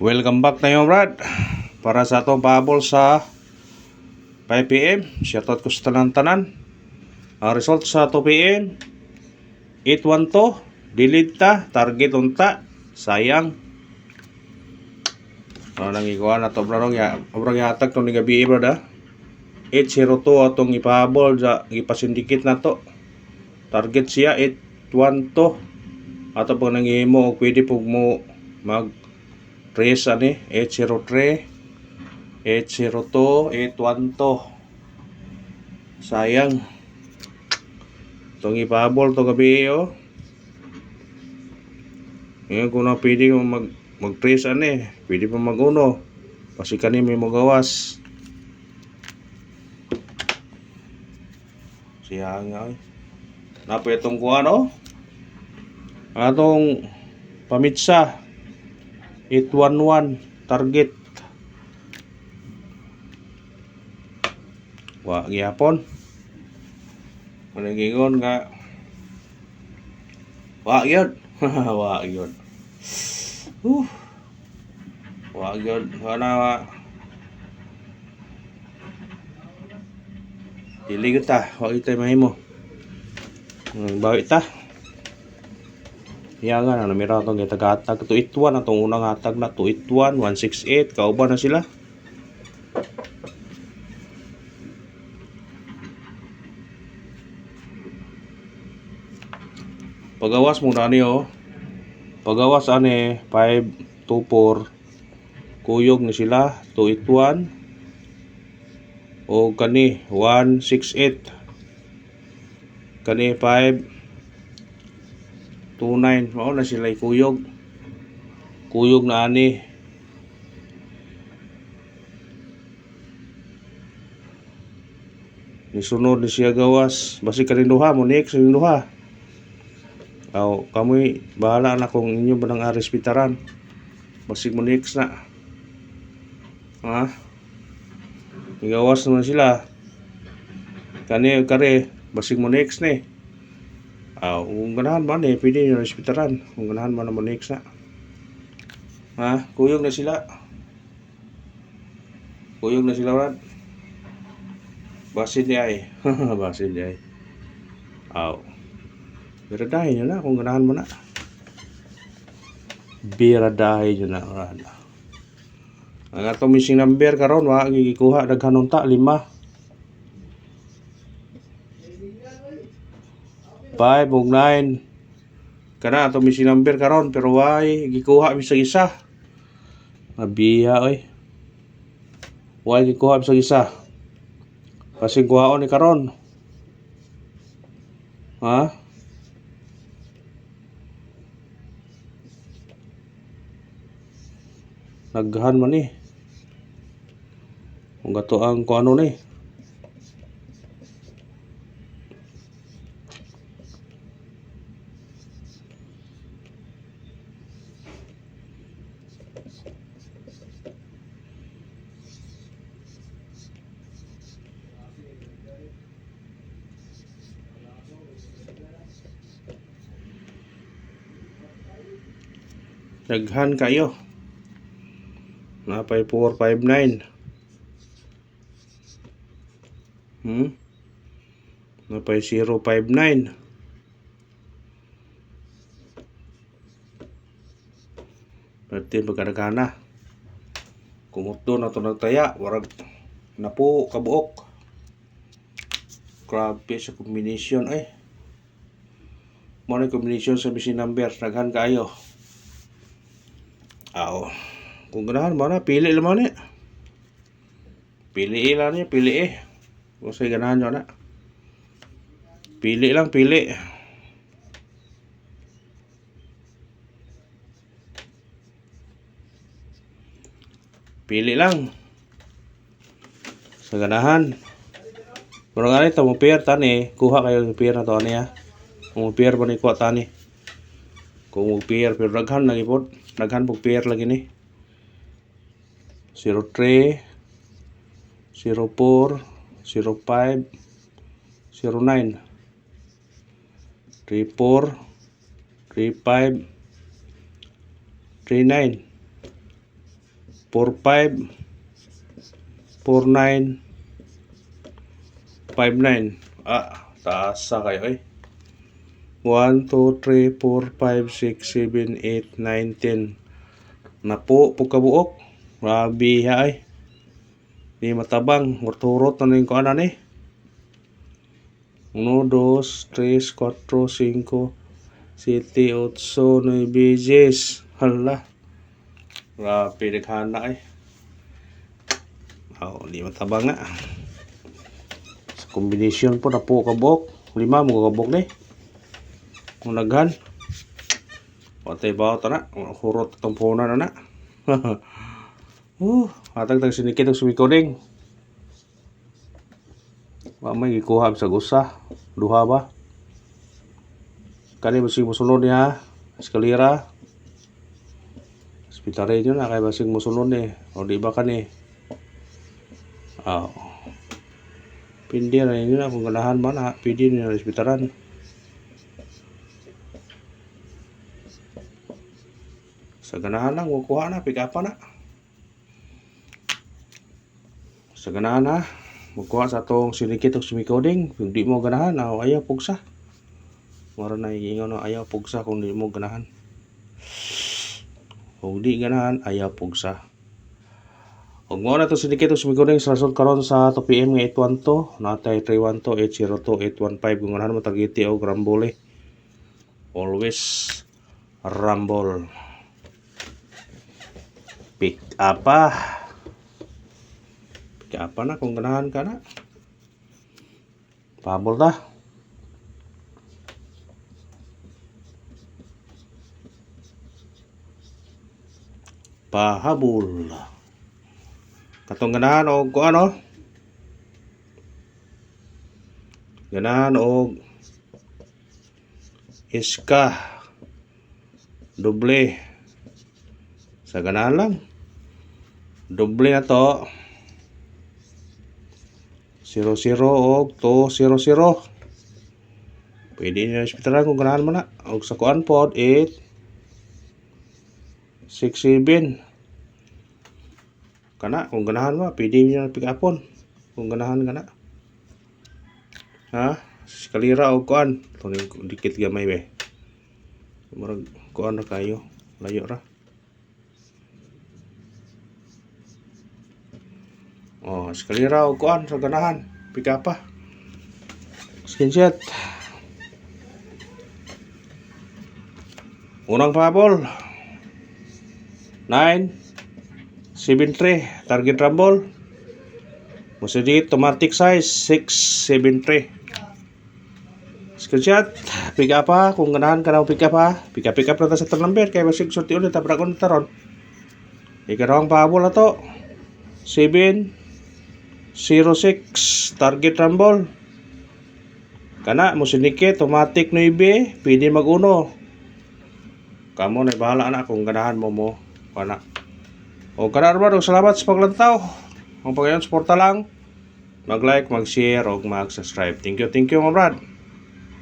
Welcome back na yung Brad para sa atong pahabol sa 5pm. Shoutout ko sa tanan-tanan. Ang result sa 2pm 812 delete ta, target unta, sayang. Ano nang ikuha na to bro, obrang yatag to ni gabi bro da. 802 atong ipahabol sa ipasindikit na to. Target siya 812. Ato pag nangihimo pwede pug mo mag 3 ani 803 802 812. Sayang. Itong ipahabol to gabi ngayon kung na pwede mag 3 ani, pwede pa mag 1 kasi kani may magawas. Sayang ay. Napa itong kuha atong pamitsa 811 target. Wa gyapon. Managingon nga wa gyud. Wa gyud. Wa gyud. Wa dili gyud ta. Wa gyud tay mahimo. Bawi ta. Iya nga na namira itong itag-atag 281 atong unang atag na 281 168 kauban na sila. Pagawas muna ni pagawas ani 524 kuyog ni sila 281 o kani 168 kani 529 mao na sila kuyog na ani. Nisunod ni siya gawas basi kaninduha mo next kaninduha. Aw kamoy bahala na kung inyo ba nang respetaran basig mo next na igawas naman sila kani kare basig mo next ni. Kung ganahan man pwede nyo respetaran kung ganahan man mo next na. Kuyog na sila Brad. Basin di ay basin di ay biradahin nyo na kung ganahan mo na. Biradahin nyo na Brad. Ang atong missing number karon wa gikuha daghanon ta 5 ug 9 kana atong missing number karon pero why gikuha bisag isa. Mabiya oy. Why gikuha bisag isa? Kasi kuhaon ni karon. Naghan man ni. Kung gato ang kuano ni. Daghan kayo. Napay 459. Napay 059. Berarti pagkadagana. Kumuto na ito nagtaya. Warag na po kabuok. Grabe sa combination mo na combination sa missing number. Daghan kayo. Kung ganahan mo na, pili lang mo na. Pili lang niya, pili kung sa'y ganahan nyo na. Pili lang, pili. Pili lang. Sa ganahan. Pero nga rin, pair tani. Kuha kayo ng pair na to, Kung pair mo ni kuha tani. Kung pair, pero daghan lagi po. Daghan po pair lagi ni. 03 04 05 09 34 35 39 45 49 59. Taasa kayo eh. 1, 2, 3, 4, 5, 6, 7, 8, 9, 10. Napo pagkabuok. Grabe ha ay. Di matabang. Urot-urot na yung kuanan eh. 1, 2, 3, 4, 5, 7, 8, 9, 10. Hala. Grabe naghana eh. Di matabang nga. Sa kombinasyon po na po kabuok. 5 mo kabuok ni. Kung naghan. Patay ba ito na? Hurot itong puna na. Hatag sinikit ang sumikoding. May gikuha sa gusa. Duha ba? Kani basing musunod niya. Eskalera. Hospitalarin yun na. Kaya basing musunod ni. O di ba kani? Pindi na yun na. Kung ganahan ba na. Pindi na hospitalan. Sa ganahan lang, kukuha na, pick up na. Sa ganahan na, magkuha sa itong sinikit o sumikoding. Kung di mo ganahan, ayaw pugsa. Mara na iingaw na ayaw pugsa kung di mo ganahan. Kung di ganahan, ayaw pugsa. Kung mo na itong sinikit o sumikoding, sa result karon sa 2 PM nga 812, natay 312, 802, 815. Kung ganahan mo tagiti o grambole. Always rumble. Pick up na kung ganahan ka na. Pabol ta. Pahabol. Katong ganahan o kung ano. Ganahan o iska. Doble. Sa ganahan lang. Doble na to. 0-0 o 2-0-0. Pwede nyo hospitalan kung ganahan mo na. O sa kuan pod 8 6-7. Kana kung ganahan mo, pwede nyo pick upon. Kung ganahan ka na. Eskalera o kuan. Ito dikit gamay be. Marag kuan na kayo. Layo ra. Eskalera o kuan sa ganahan. Pick up pa. Screenshot. Unang pahabol. 9-7-3. Target rumble. Musidit automatic size 6-7-3. Screenshot. Pick up pa. Kung ganahan ka na pick up pa. Pick up na ta sa number. Kaya masig sorti ulit. Tabrakon na taron. Ikarang pahabol na to. 7-06 target rumble. Kana mo sinikit automatic 9 pwede mag-uno. Kamo na bahala na kung ganahan mo kana. O kana ra salamat sa paglantaw. Kung pagayon suporta lang, mag-like, mag-share o mag-subscribe. Thank you mga brad.